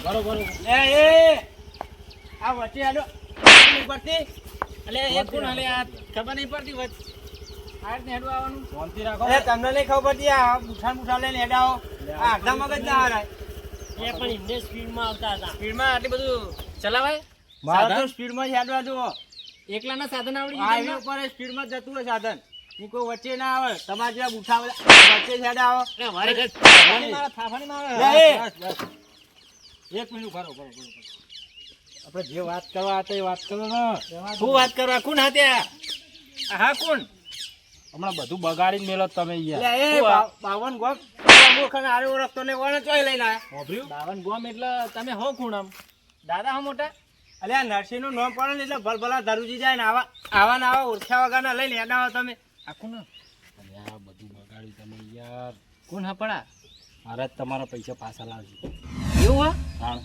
બરોબર એ આ વચ્ચે આડો નહીં પડતી એટલે એ કોણ હાલે આ ખબર નહીં પડતી વચ્ચે આ રીતને હેડું આવવાનું શાંતિ રાખો અરે તમને નહીં ખબર પડતી આ બુઠા લઈને હેડાવો આ આટલા મગજ ના હારાય એ પણ એમને સ્પીડમાં આવતા હતા. સ્પીડમાં આટલી બધું ચલાવાય મારા સાધન સ્પીડમાં જ હેડવા જુઓ એકલાના સાધન આવડી હાઈવે ઉપર સ્પીડમાં જ જતું હોય સાધન ની કોઈ વચ્ચે ના આવે તમારે જેવા બુઠા વચ્ચે જ હેડા આવો મારે ઘર થાફાની મારે એક મિનિટ ઉભા રહો, ઉભા રહો. આપણે જે વાત કરવા હતા એ વાત કરો ને. શું વાત કરવા કોણ હાત્યા હા કોણ હમણાં બધું બગાડીને મેલો તમે યાર. એટલે એ બાવન ગોમ મૂર્ખને હારે ઓળખતો ને વણ ચોય લઈને આવ્યા વાપર્યું? 52 ગોમ એટલે તમે હો કોણ આમ દાદા હો મોટા અલે આ નરસિંહ નું નામ પડે ને એટલે ભલભલા ધરુજી જાય ને આવા ને આવા ઓળખ્યા વગરના લઈને હેડા આવો તમે આખું ને અરે આ બધું બગાડ્યું તમે યાર. કોણ હપડા મારે જ તમારા પૈસા પાછા લાવજો. એવું હા તાણ.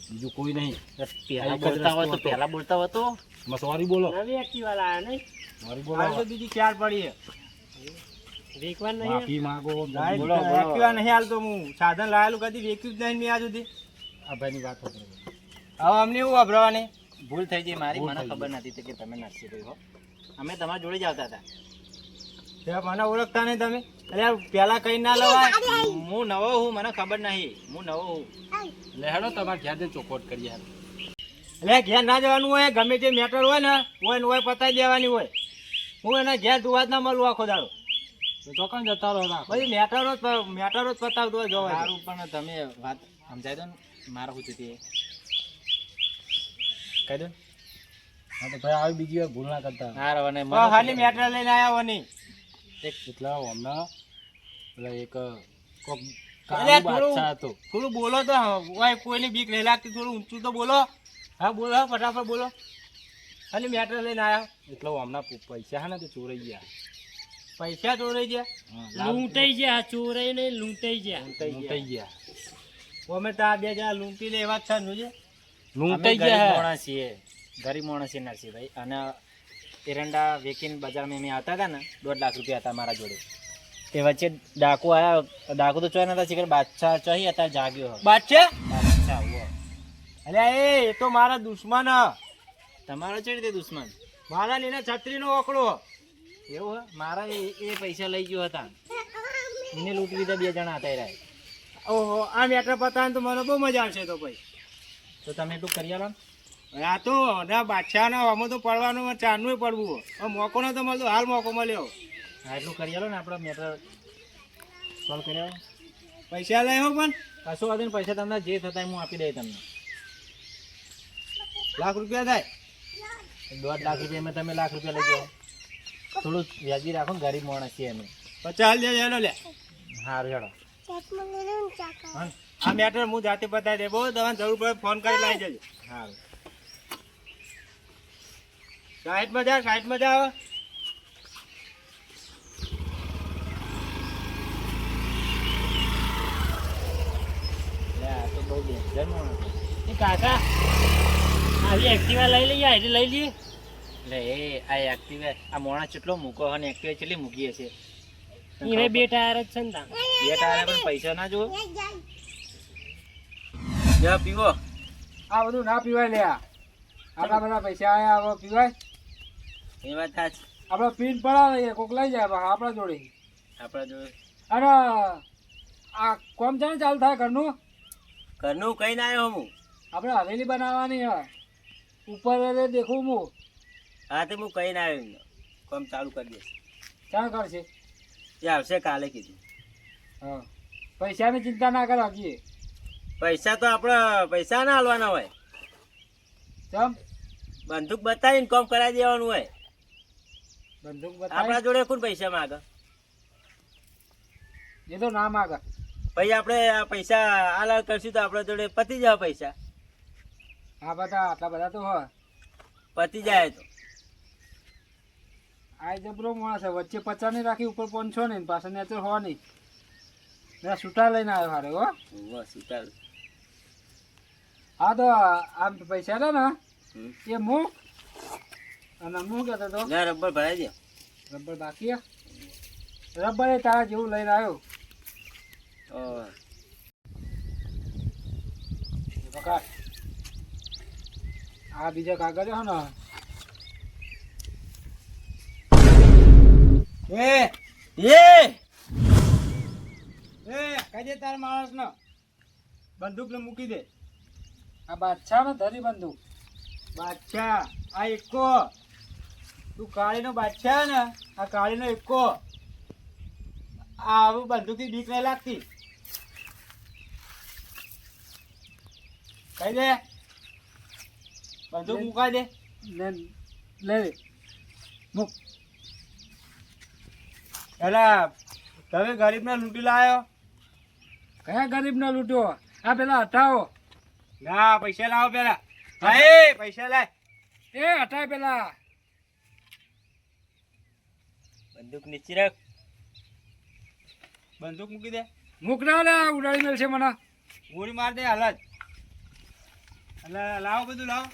બીજું કોઈ નહીં. પહેલા એક જ બોલતા હોય તો રસ્તો હતો. પહેલા બોલતા હોય તો એમાં સોરી બોલો. નવી એક્ટિવા લાયા નહીં સોરી હાલ બોલો. તો બીજી ચાર પડી છે વેકવા નહીં માફી માંગો. લાય, બોલો, બોલો. એક્ટિવા નહીં હાલતો હું સાધન લાયેલું કદી વેચ્યું જ નહીં મેં આ સુધી આ ભાઈની વાત સાંભળો. હવે અમને એવું વાપરવાની ભૂલ થઈ ગઈ મારી ભૂલ મને થઈ ખબર નથી કે તમે નરસિંહભાઈ હો અમે તમારા જોડે જ આવતા હતા તે મને ઓળખતા નહીં તમે અરે પેલા કઈ ના લવાય હું નવો હું મને ખબર નહીં હું નવો હું લેહડો તમારે ઘેર જઈને ચોખવટ કરી યાર. એટલે ઘેર ના જવાનું હોય ગમે તે મેટર હોય ને હોય પતાવી દેવાની હોય હું એના ઘેર દુવાજ ના મળું આખો દાડો તો ચોકન જતા રહો ના. પછી મેટરો જ પતાવતો હોય જોવા સારું પણ તમે વાત સમજાય દો ને મારે શું થયું તે કહી દો હા તો ભાઈ આવી બીજી વાર ભૂલ ના કરતા. હાર અને ખાલી મેટર લઈને આવ્યા હોય નહીં એટલા હમણાં પેલા એક કોક અલ્યા કાળો બાદશાહ હતો. થોડું બોલો તો હોય કોઈની બીક નહીં લાગતી થોડું ઊંચું તો બોલો હા બોલો હા ફટાફટ બોલો ખાલી મેટર લઈને આવ્યા એટલો હમણાં પૈસા હે ને તે ચોરાઈ ગયા. પૈસા ચોરાઈ ગયા હા, લાખ લૂંટાઈ ગયા ચોરાઈ નહીં લૂંટાઈ ગયા લૂંટાઈ ગયા. અમે તો આ બે જણા લૂંટી લે એવા જ છે જોજે લૂંટાઈ ગરીબ ગયા. માણસ છીએ ગરીબ માણસ છીએ નરસિંહભાઈ અને એરંડા વેકીને બજારમાં અમે આવતા હતા ને 2.5 લાખ રૂપિયા હતા મારા જોડે તે વચ્ચે ડાકુ આવ્યા ડાકુ તો ચોય નતા શીખર બાદશાહ ચોહી હતા જાગ્યો બાદશાહ બાદશાહ હુઓ. અલ્યા એ તો મારા દુશ્મન હ. તમારો છે તે દુશ્મન મારા લીને છત્રીનો ઓકળો એવું હે મારા એ પૈસા લઈ ગયો હતા એને લૂંટી લીધા 2 જણા હતા એરા ઓહો આ મેટર પતાવે તો મને બહુ મજા આવશે તો ભાઈ તો તમે એટલું કરી આલો ને આ તો ના બાદશાહ ના આમાં તો પડવાનું ચારનું પડવું હવે મોકો નતો મળતો હાલ મોકો મળ્યો હા એટલું કરી આલો ને આપણે મેટર સોલ્વ કરી આલો પૈસા લઈ હો પણ કશું વાંધો નહીં પૈસા તમને જે થતા હું આપી દઈ તમને લાખ રૂપિયા થાય 1.5 લાખ રૂપિયા તમે લાખ રૂપિયા લઈ જાઓ થોડું વ્યાજી રાખો ને ગરીબ માણસ છીએ અમે 50 લે હેલો લે સારું હેડો હા, આ મેટર હું જાતે પતાવી દે બહુ તમારે જરૂર પડે ફોન કરી લાવી જજો સારું સાઈડમાં જા સાઈડમાં જા હવે લે આ તો બહુ ડેન્જર માણસ છે. એ કાકા આવી એક્ટિવા લઈ લઈએ એટલે લઈ લઈએ લે એ આ એક્ટિવા આ મોણા કેટલો મૂકો હોય ને એક્ટિવા કેટલી મૂકી હશે એને 2 ટાયર જ છે ને તા 2 ટાયર પણ પૈસા ના જુઓ જા પીવો આ બધું ના પીવાય લે. આટલા બધા પૈસા આયા હવે પીવાય. એ વાત સાચી આપણે પીન પડાવે કોક લઈ જાય બા આપણા જોડે. આપણા જોડે અને આ કોમ છે ને ચાલુ થાય ઘરનું. ઘરનું કઈ ના આવ્યો હું આપણે હવેલી બનાવવાની હે ઉપર દેખું હું હા તો હું કઈ ના આવ્યો કામ ચાલુ કરી દઈશ ક્યાં કરશે. એ આવશે કાલે કીધું હા પૈસાની ચિંતા ના કરો હજી. પૈસા તો આપણે પૈસા ના હાલવાના હોય ચમ બંદૂક બતાવીને કામ કરાવી દેવાનું હોય બંદૂક આપણા બતાવી જોડે કોણ પૈસા માગે એ તો ના માગે. પછી આપણે આ પૈસા હાલ કરશું તો આપણા જોડે પતી જાય પૈસા આ બધા આટલા બધા તો હોય. પતી જાય તો આ જબરો માણસ છે વચ્ચે 50 ની રાખી ઉપર 500 ની પાછળ નેચર હો નહીં. મેં છૂટા લઈને આવ્યો હારે હો. બસ ઉતાર હા તો આમ પૈસા હતા ને એ હું અને હું કહેતો હતો ના રબર ભરાઈ દે રબર બાકી હે? રબર એ તારા જેવું લઈને આવ્યો. પકડ. આ બીજા કાગળ હો ને કહી દે તાર માણસ ને બંદૂક ને મૂકી દે. આ બાદશાહ ને ધરી બંદૂક. બાદશાહ આ એકો તું કાળીનો બાદશાહ ને આ કાળીનો એકો આ આવું બંદૂક થી બીક નહીં લાગતી. કહી દે બંદૂક મુકાઈ દે. લે મૂક. એલા તમે ગરીબ ને લૂંટી લાયો. કયા ગરીબ ને લૂંટ્યો? આ પેલા હટાવો. ના પૈસા લાવો પેલા. ભાઈ પૈસા લાય. એ હટાય પેલા. બંદૂક નીચે રાખ. બંદૂક મૂકી દે. મૂકના લે ઉડાડી મેલશે મને. ગોળી માર દે હાલ જ. એટલે લાવો બધું લાવો.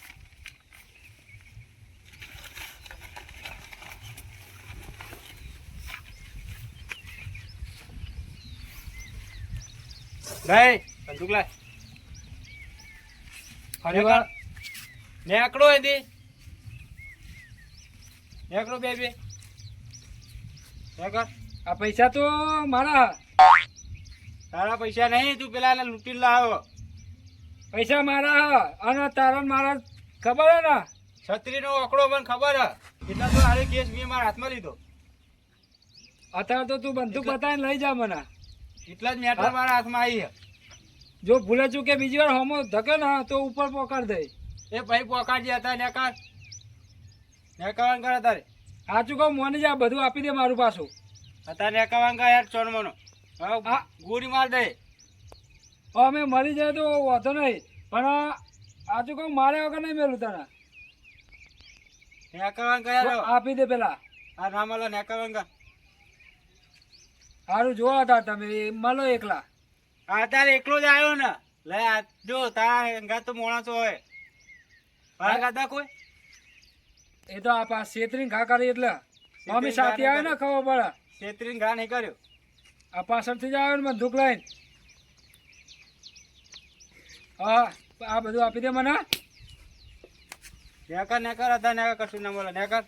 ભાઈ બંદૂક લાય. ફરી વાર નેકડો એથી નેકડો બે બે નેકડ. આ પૈસા તો મારા. તારા પૈસા નહીં તું પેલા એને લૂંટી લાવો. પૈસા મારા અને તારા મારા ખબર હે ને. છત્રીનો આંકડો મને ખબર હે. એટલા તો હારે કેસ મેં મારા હાથમાં લીધો. અત્યારે તો તું બંદૂક બતાવીને લઈ જા મને. એટલા જ મેટર મારા હાથમાં આવી છે. જો ભૂલે ચૂકે બીજી વાર હોમો ધકે ને તો ઉપર પોકાર દે. એ ભાઈ પોકાડજી હતા નેકર નેકવાન કરે તારે. સાચું કહું મોની જા બધું આપી દે મારું પાછું. અત્યારે નેકવાન કરે યાર ચોરમોનો. હા ગોળી માર દે. અમે મરી જાય તો વાંધો નહીં પણ સાચું કહું મારે વગર નહીં મેલું તને. નેકવાન કર્યા આપી દે પેલા. આ ના મળે નેકવાન કર. સારું જોવા હતા તમે મળો એકલા. આ તારે એકલો જ આવ્યો ને. લે આ જો તારા અંગાત તો મોણસો હોય. ભાઈ ગાતા કોઈ એ તો આ પાસ છેતરીને ઘા કરી એટલે મમ્મી સાથે આવે ને ખબર પડે. છેતરીને ઘા નહીં કર્યો. આ પાછળથી જ આવે ને બંદૂક લઈને. હા આ બધું આપી દે મને. નેકર નેકર હતા નેકર કશું ના બોલે નેકર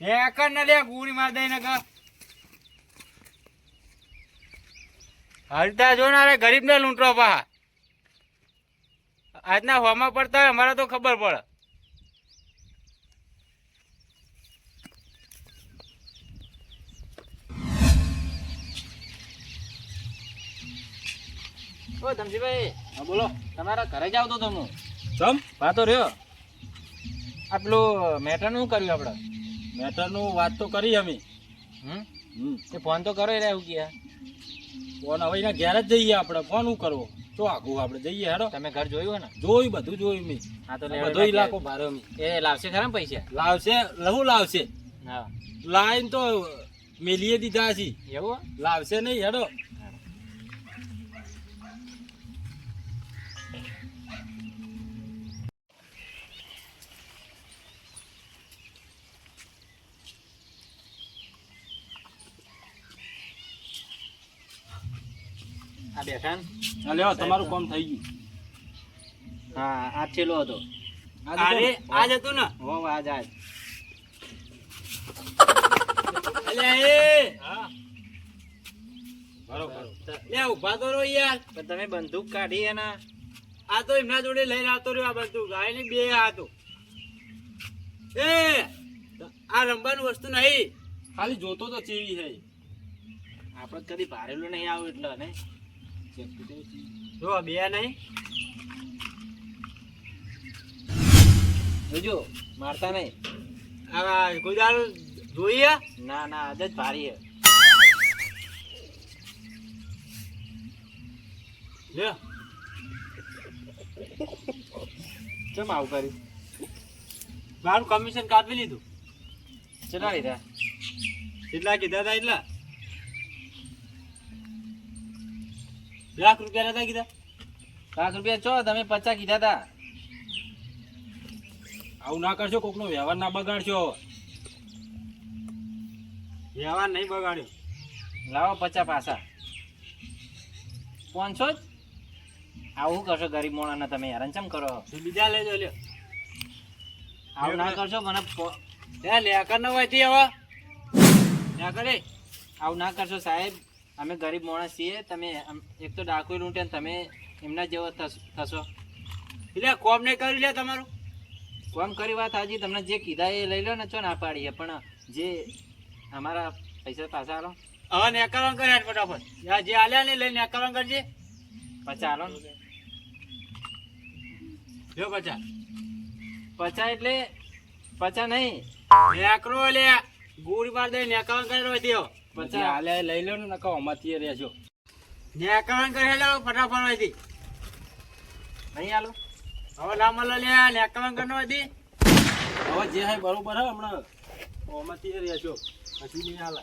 નેકર ને લે ગોળી માર દે નેકર. હલતા જો ને ગરીબ ને લૂંટરો પા. આજના હોમાં પડતા હોય અમારે તો ખબર પડે. ઓ ધમજીભાઈ, હા બોલો. તમારા ઘરે જ આવતો તો હું. ચમ વાતો રહ્યો. આટલું મેટરનું કર્યું આપણે. મેટરનું વાત તો કરી અમે. તે ફોન તો કરો રહ્યા એવું ગયા. ફોન હવે એના ઘેર જ જઈએ આપણે. ફોન શું કરવો? તો આગું આપણે જઈએ હેડો. તમે ઘર જોયું ને? જોયું બધું જોયું મેં. હા તો બધો ઇલાકો ભારે અમે. એ લાવશે ખરા ને પૈસા? લાવશે લહુ લાવશે. હા લાઈન તો મેલીએ દીધા છે. એવું? લાવશે નહીં હેડો. આ બેઠા ને? હા લેવો તમારું કામ થઈ ગયું. હા આ છેલ્લો હતો. અરે આજ હતું ને. હો આજ આજ. અલ્યા એ હા બરોબર. લે ઉભા તો રહો યાર. પણ તમે બંદૂક કાઢી એના. આ તો એમના જોડે લઈને આવતો રહ્યો આ બધું ગાય ને બે આ તો. એ આ રમવાનું વસ્તુ નહીં. ખાલી જોતો તો ચેવી છે. આપણે કદી ભારેલું નહીં આવું એટલે ને. જો બે નહીં. જોજો મારતા નહીં. આ કોઈ દાડો જોઈએ. ના ના આજ જ ભારી હે. લે કેમ આવું કર્યું? મારું કમિશન કાપી લીધું. કેટલા લીધા? કેટલા કીધા હતા એટલા? ₹1,00,000 નતા કીધા? ₹1,00,000 છો તમે 50 કીધા હતા. આવું ના કરશો. કોકનો વ્યવહાર ના બગાડશો. વ્યવહાર નહીં બગાડ્યો. લાવો 50 પાછા. 500 જ? આવું કરશો ગરીબ મોણાને તમે હેરાન ચમ કરો? તો બીજા લેજો લ્યો. આવું ના કરશો મને લે કર ન હોય થી હવે લે કરે. આવું ના કરશો સાહેબ. અમે ગરીબ માણસ છીએ. તમે એક તો ડાકુ લૂંટે ને તમે એમના જેવો થશો. એટલે કોમ નહીં કર્યું લે તમારું. કોમ કરી વાત હાજી, તમને જે કીધા એ લઈ લો ને, ચો ના પાડીએ, પણ જે અમારા પૈસા પાછા આલો. હવે નેકરવાનું કરે ફટાફટ. જે આલ્યા ને લઈને નેકરવાનું કરજે. પચા આલો ને. લ્યો પચા. પચા એટલે પચા નહીં, નેકરો લે ગુડ માર દે નેકરવાનું કરે હોય તેઓ. પછી હાલે લઈ લો ને નકો અમાથી રહેજો. નેકરવાનું કરે લે ફટાફટ હોય થી. નહીં આલો. હવે ના મળે લે નેકરવાનું કરે હોય થી. હવે જે હે બરોબર હે હમણાં અમાથી રહેજો, પછી નહીં હાલે.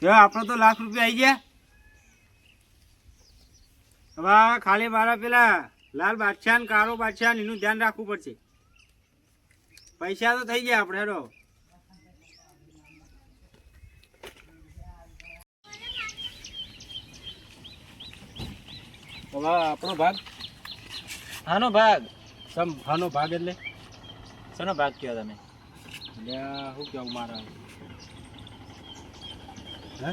જો આપણે તો લાખ રૂપિયા આવી ગયા. હવે ખાલી મારા પેલા લાલ બાદશાહ ને કાળો બાદશાહ ને એનું ધ્યાન રાખવું પડશે. પૈસા તો થઈ ગયા આપણે હેડો. હવે આપણો ભાગ આનો ભાગ. સમ ભાનો ભાગ એટલે શેનો ભાગ કયો તમે? શું કેવું મારા હે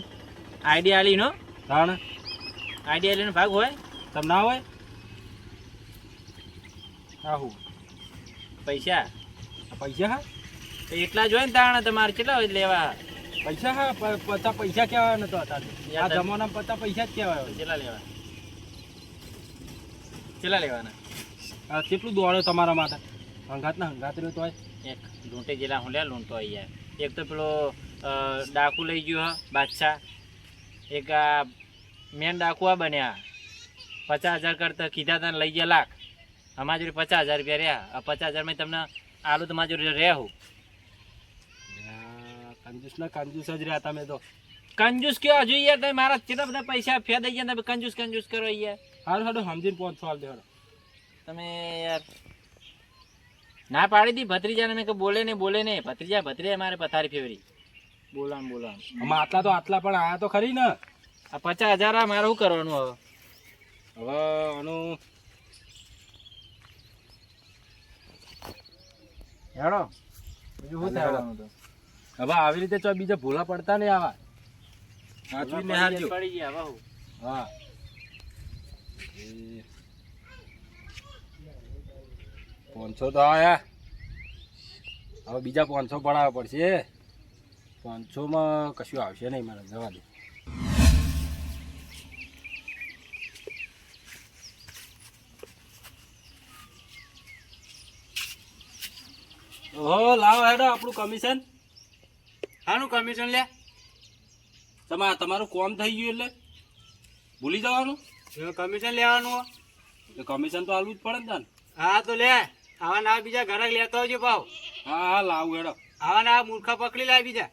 આઈડિયા આલી નો? તાણ આઈડિયા આલીનો ભાગ હોય? તમ ના હોય આહુ પૈસા પૈસા હા તો એટલા જ હોય ને તાણ. તમારે કેટલા હોય લેવા? પૈસા હા પચાસ પૈસા કહેવાય નતો અત્યારે. આ જમાનામાં પચાસ પૈસા જ કહેવાય. કેટલા લેવા? કેટલા લેવાના? કેટલું દોડે તમારા માટે? હંગાત ના હંગાત રહ્યો તો એક લૂંટે જેલા હું લે લૂંટતો હોય યાર. એક તો પેલો ડાકુ લઈ ગયો હા બાદશાહ. એક આ મેન ડાકુ આ બન્યા. 50,000 કરતા કીધા તને લઈ ગયા લાખ. અમારી જોડે 50,000 રૂપિયા રહ્યા. આ 50,000 તમને આલુ તમારી જોડે રહેવું. કંજૂસ ના કંજૂસ જ રહ્યા તમે તો. કંજૂસ કયો હજુ યાર? તમે મારા કેટલા બધા પૈસા ફેદાઈ ગયા, તમે કંજૂસ કંજૂસ કરો યાર. હારું હારું સમજીને 500 આલ દે હારું. તમે યાર ના પાડી દી ભત્રીજાને. મેં કે બોલે ને ભત્રીજા મારે પથારી ફેવરી. બોલામ આમાં આટલા તો આટલા પણ આયા તો ખરી ને. આ 50,000 આ મારે શું કરવાનું હવે? હવે આનું હેડો બીજું શું થવાનું? તો હવે આવી રીતે ચો બીજા ભૂલા પડતા નહીં આવા. સાચવીને હારજો. પડી ગયા બહુ. હા 500 તો આયા. હવે બીજા 500 પડાવવા પડશે. 500 માં કશું આવશે નહીં મારે, જવા દે. ઓહો લાવો હેડો આપણું કમિશન. આનું કમિશન લે. તમારું કોમ થઈ ગયું એટલે ભૂલી જવાનું. કમિશન લેવાનું હો. કમિશન તો આલવું જ પડે ને તને. હા તો લે. આવા ના બીજા ઘરે લેતો આવજો ભાવ. હા હા લાવું હેડો. આવા ના મૂર્ખા પકડી લાય બીજા.